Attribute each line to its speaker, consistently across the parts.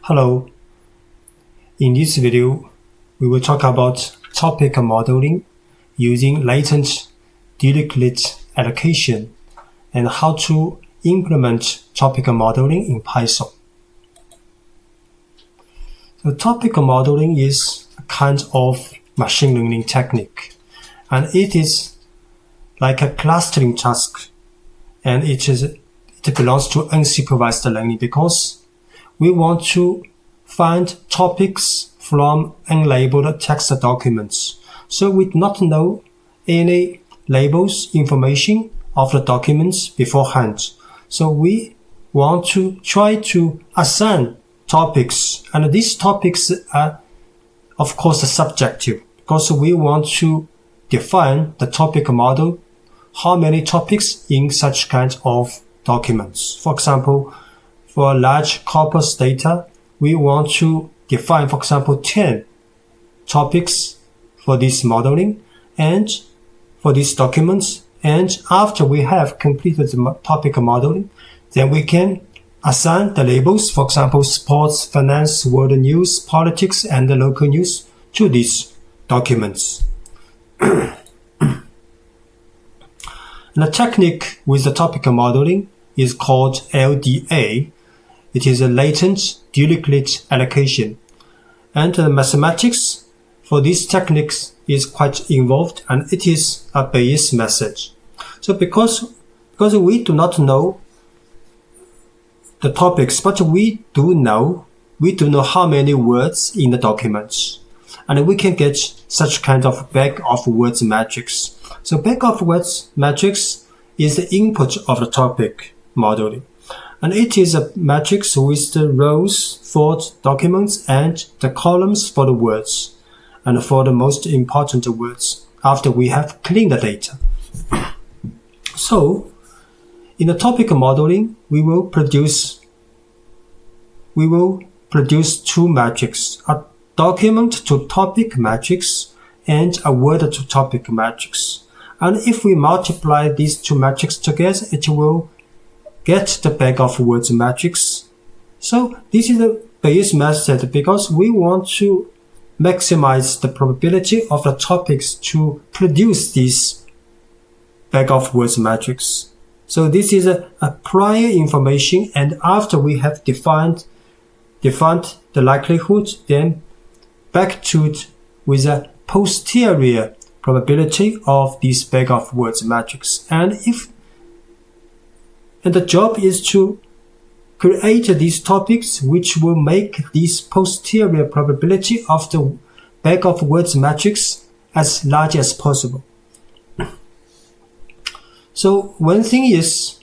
Speaker 1: Hello. In this video, we will talk about topic modeling using latent Dirichlet allocation and how to implement topic modeling in Python. So topic modeling is a kind of machine learning technique, and it is like a clustering task, and it belongs to unsupervised learning because we want to find topics from unlabeled text documents. So we do not know any labels information of the documents beforehand. So we want to try to assign topics, and these topics are of course subjective because we want to define the topic model, how many topics in such kind of documents. For example, for large corpus data, we want to define, for example, 10 topics for this modeling and for these documents. And after we have completed the topic modeling, then we can assign the labels, for example, sports, finance, world news, politics, and the local news to these documents. The technique with the topic modeling is called LDA. It is a latent Dirichlet allocation. And the mathematics for these techniques is quite involved, and it is a Bayes method. So because we do not know the topics, but we do know how many words in the documents, and we can get such kind of bag of words matrix. So bag of words matrix is the input of the topic modeling, and it is a matrix with the rows for documents and the columns for the words, and for the most important words after we have cleaned the data. So in the topic modeling, we will produce two matrices, a document to topic matrix and a word to topic matrix. And if we multiply these two matrices together, it will get the bag of words matrix. So this is the Bayes method because we want to maximize the probability of the topics to produce this bag of words matrix. So this is a prior information, and after we have defined the likelihood, then back to it with a posterior probability of this bag of words matrix. And the job is to create these topics which will make this posterior probability of the bag of words matrix as large as possible. So one thing is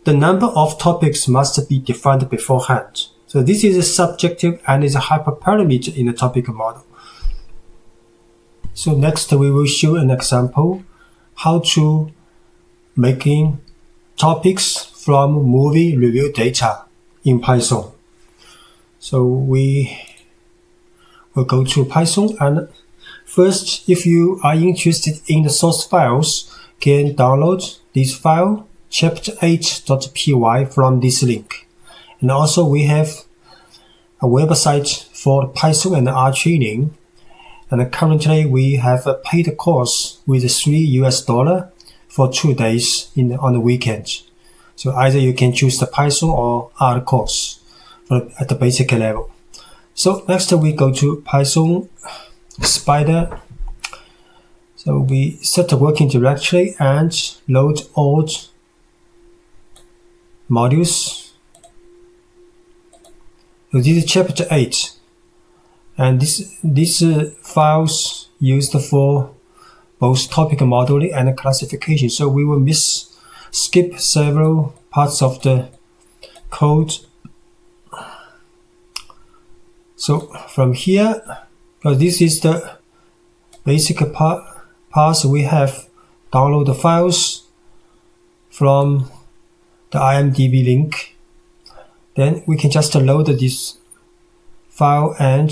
Speaker 1: the number of topics must be defined beforehand. So this is a subjective and is a hyperparameter in the topic model. So next we will show an example how to making topics from movie review data in Python. So we will go to Python, and first, if you are interested in the source files, can download this file chapter8.py from this link. And also we have a website for Python and R training. And currently we have a paid course with $3 for 2 days on the weekend. So either you can choose the Python or R course at the basic level. So next we go to Python Spider. So we set the working directory and load all modules. So this is chapter 8. And these files used for both topic modeling and classification. So we will skip several parts of the code. So from here, because this is the basic path, we have download the files from the IMDb link. Then we can just load this file and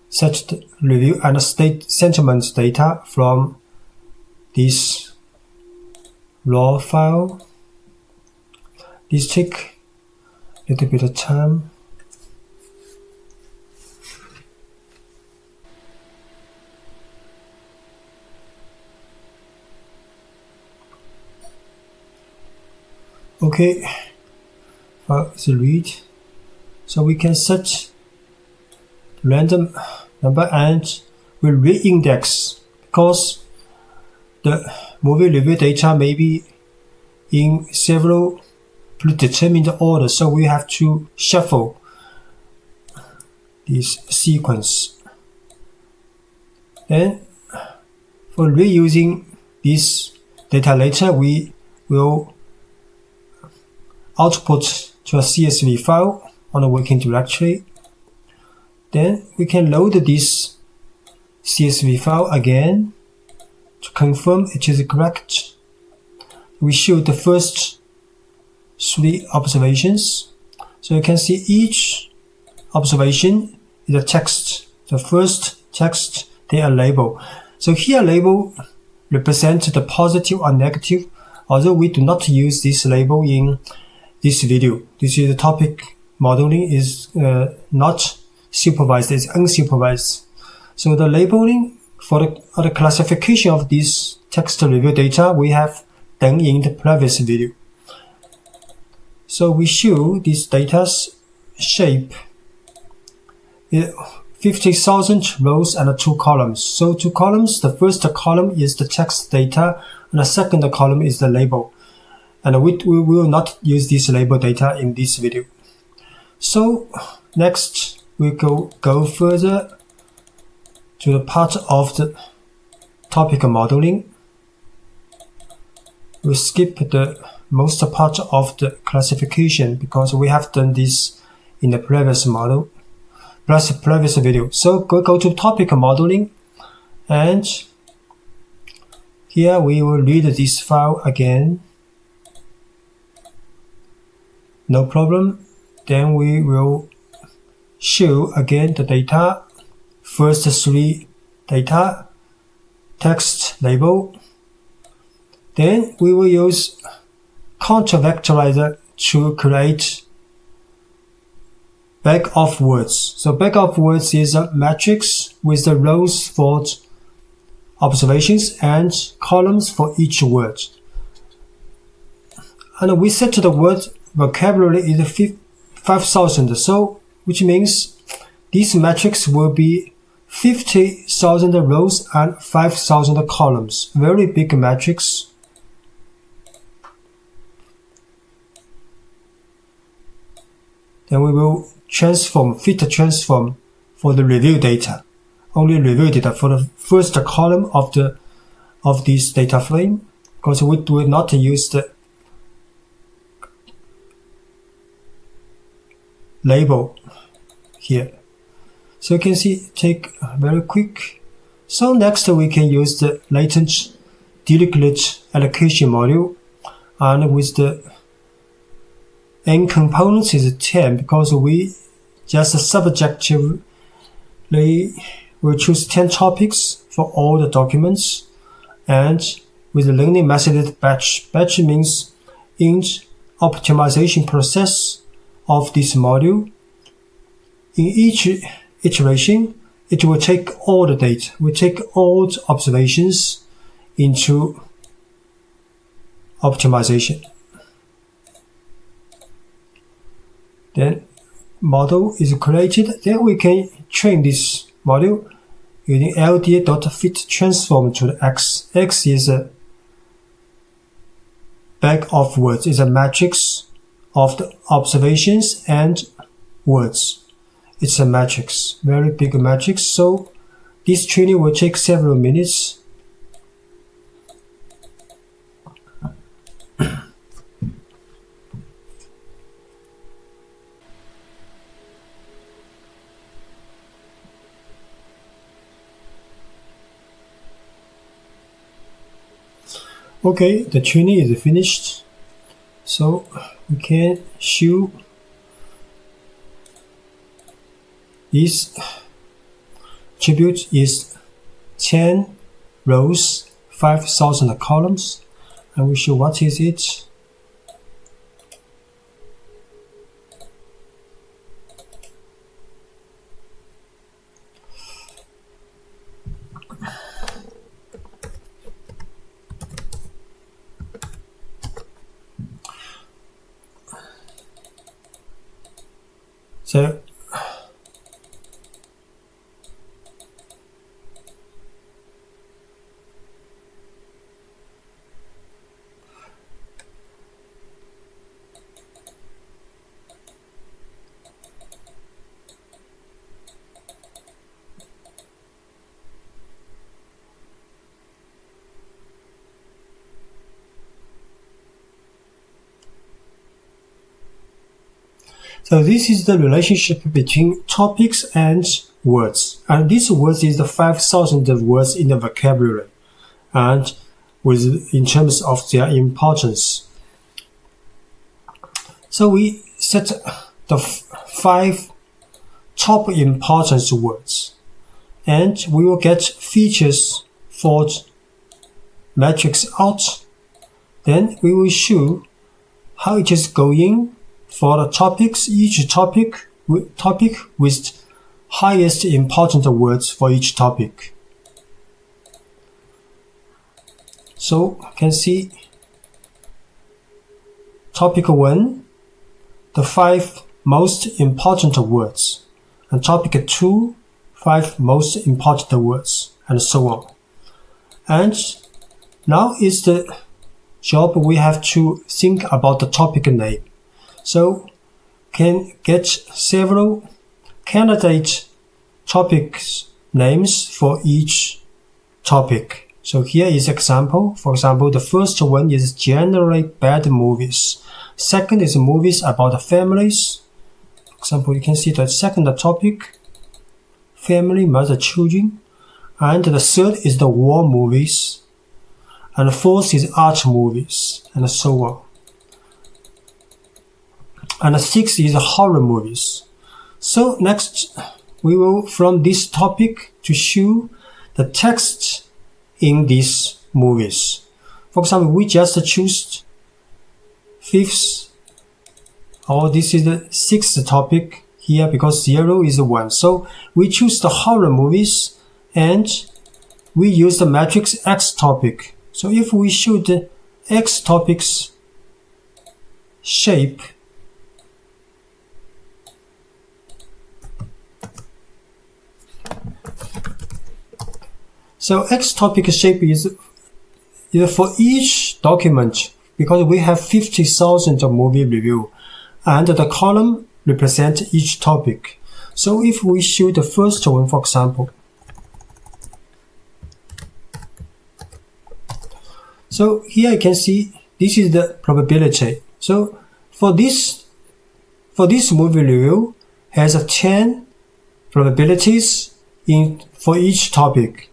Speaker 1: set the review and state sentiment data from this raw file. This take a little bit of time. Okay, it's a read. So we can set random number and we re-index because the movie review data may be in several predetermined order, so we have to shuffle this sequence. Then for reusing this data later, we will output to a CSV file on the working directory. Then we can load this CSV file again to confirm it is correct. We show the first 3 observations. So you can see each observation is a text. The first text, they are labeled. So here label represents the positive or negative, although we do not use this label in this video. This is the topic modeling is not supervised, it's unsupervised. So the labeling for the classification of this text review data we have done in the previous video. So we show this data's shape. 50,000 rows and 2 columns. So 2 columns, the first column is the text data and the second column is the label. And we will not use this label data in this video. So next we go further to the part of the topic modeling. We skip the most part of the classification because we have done this in the previous video. So go to topic modeling, and here we will read this file again. No problem. Then we will show again the data, first 3 data, text, label. Then we will use counter vectorizer to create bag of words. So bag of words is a matrix with the rows for observations and columns for each word. And we set the word vocabulary is 5,000, so which means this matrix will be 50,000 rows and 5,000 columns. Very big matrix. Then we will fit transform for the review data. Only review data for the first column of this data frame, because we do not use the label here. So you can see, take very quick. So next we can use the Latent Dirichlet Allocation module, and with the n components is 10 because we just subjectively will choose 10 topics for all the documents, and with the learning method batch. Batch means in optimization process of this module. In each iteration, it will take all the data, will take all the observations into optimization. Then model is created. Then we can train this model using ld.fit transform to the x. X is a bag of words, is a matrix of the observations and words. It's a matrix, very big matrix. So this training will take several minutes. Okay, the training is finished. So we can show this attribute is 10 rows, 5,000 columns, and we show what is it. So So this is the relationship between topics and words. And this words is the 5,000 words in the vocabulary, and in terms of their importance. So we set the 5 top importance words, and we will get features for matrix out. Then we will show how it is going for the topics, each topic with highest important words for each topic. So you can see topic 1, the 5 most important words, and topic 2, 5 most important words, and so on. And now is the job we have to think about the topic name. So can get several candidate topics names for each topic. So here is example. For example, the first one is generally bad movies. Second is movies about families. For example, you can see the second topic, family, mother, children. And the third is the war movies. And the fourth is art movies, and so on. And the sixth is horror movies. So next, we will from this topic to show the text in these movies. For example, we just choose 5th, or this is the 6th topic here because 0 is 1. So we choose the horror movies and we use the matrix X topic. So if we show the X topics shape, so X topic shape is for each document, because we have 50,000 movie review, and the column represents each topic. So if we show the first one, for example, so here you can see this is the probability. So for this movie review has 10 probabilities for each topic.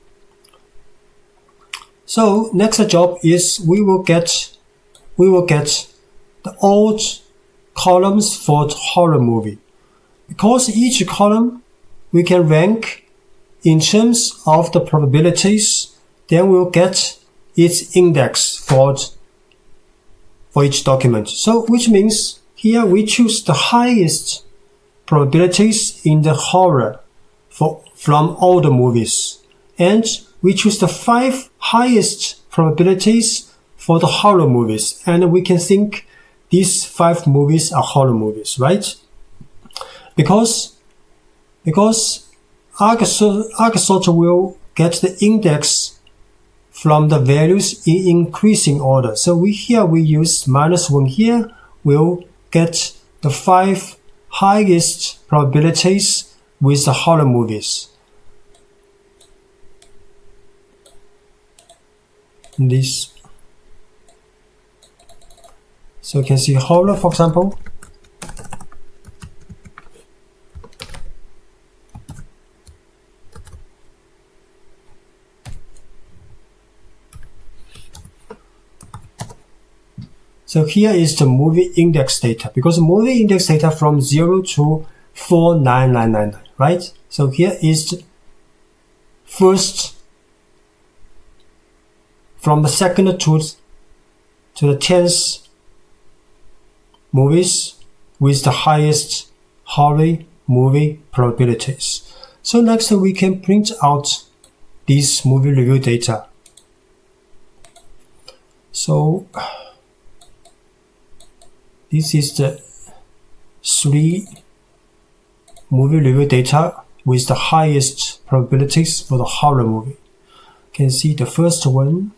Speaker 1: So next job is we will get the old columns for horror movie. Because each column we can rank in terms of the probabilities, then we'll get its index for each document. So which means here we choose the highest probabilities in the horror from all the movies, and we choose the 5 highest probabilities for the horror movies, and we can think these 5 movies are horror movies, right? Because Arcsort will get the index from the values in increasing order. So we use -1 here, we'll get the 5 highest probabilities with the horror movies. This. So you can see horror, for example. So here is the movie index data, because movie index data from 0 to 49999, right? So here is the first, from the second to the 10th movies with the highest horror movie probabilities. So next we can print out these movie review data. So this is the 3 movie review data with the highest probabilities for the horror movie. You can see the first one,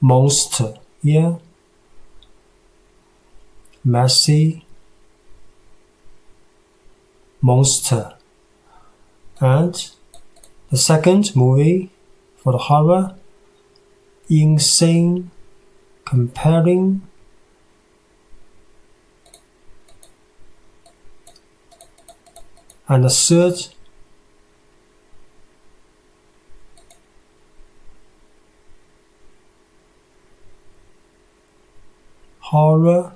Speaker 1: Monster here, Messy, Monster. And the second movie for the horror, Insane, Comparing, and the third, horror.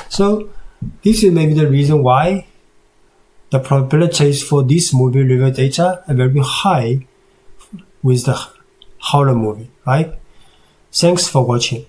Speaker 1: So this is maybe the reason why the probabilities for this movie review data are very high with the horror movie, right? Thanks for watching.